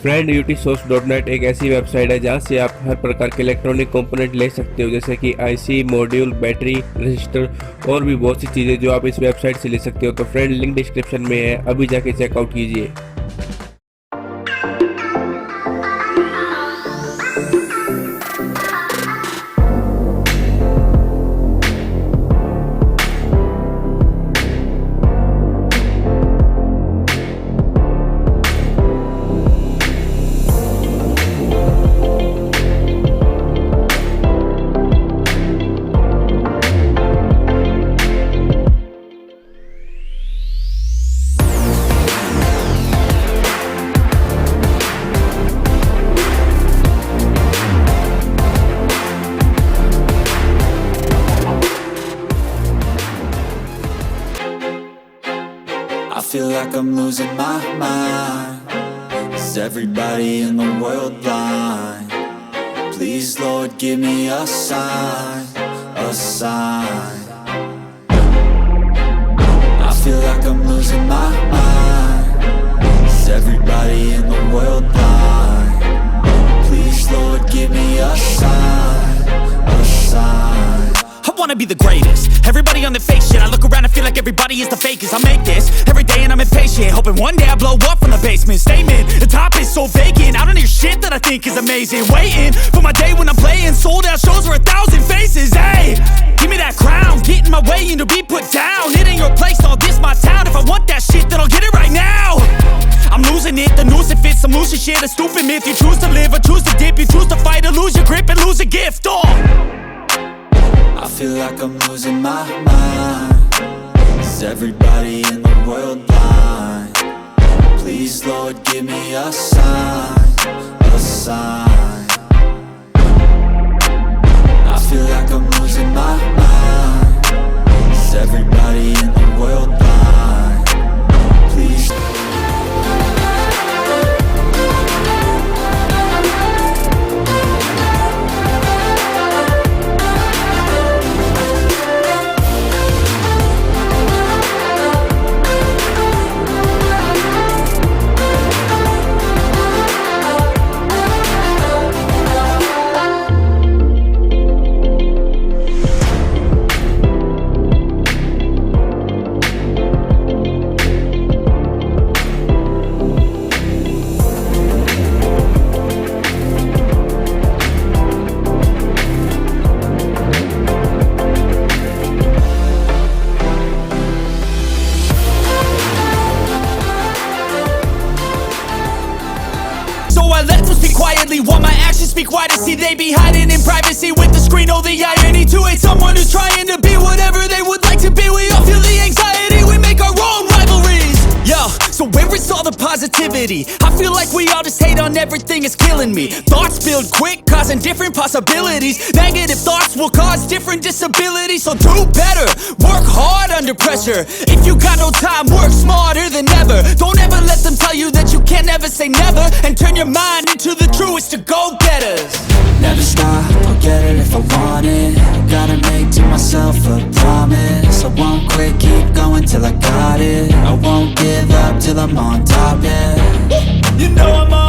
Friend utsource.net एक ऐसी website है जहां से आप हर प्रकार के इलेक्ट्रॉनिक कंपोनेंट ले सकते हो, जैसे कि आईसी, मॉड्यूल, बैटरी, रजिस्टर और भी बहुत सी चीज़ें जो आप इस वेबसाइट से ले सकते हो। तो फ्रेंड लिंक डिस्क्रिप्शन में है, अभी जाके चेकआउट कीजिए। I feel like I'm losing my mind. Is everybody in the world blind? Please, Lord, give me a sign, a sign. I feel like I'm losing my mind. Is everybody in the world blind? Please, Lord, give me a sign, a sign. I wanna be the greatest. Everybody on the fake shit. I look around and feel like everybody is the fakest. I make this every day and I'm impatient, hoping one day I blow up from the basement. Statement, the top is so vacant. I don't hear shit that I think is amazing. Waiting for my day when I'm playing sold out shows for 1,000 faces. Hey, give me that crown, get in my way and to be put down. It ain't your place, all this my town. If I want that shit, then I'll get it right now. I'm losing it, the noose it fits. I'm losing shit, a stupid myth. You choose to live or choose to dip. You choose to fight or lose your grip and lose a gift. I feel like I'm losing my mind. Is everybody in the world blind? Please, Lord, give me a sign, a sign. I feel like I'm losing my mind. Is everybody in the world blind? Please. I let them speak quietly while my actions speak wider. See, they be hiding in privacy with the screen. Oh, the irony to hate someone who's trying to be whatever they would like to be. We all feel the anxiety, we make our own rivalries. Yo, so where is all the positivity? I feel like we all just hate on everything, it's killing me. Thoughts build quick, causing different possibilities. Negative thoughts will cause different disabilities. So do better, work hard under pressure. If you got no time, work smarter than ever. Don't ever let them tell you that you can't never say never. And turn your mind into the truest of go-getters. Never stop, I'll get it if I want it. Gotta make to myself a promise. I won't quit, keep going till I got it. I won't give up till I'm on top, yeah. You know I'm on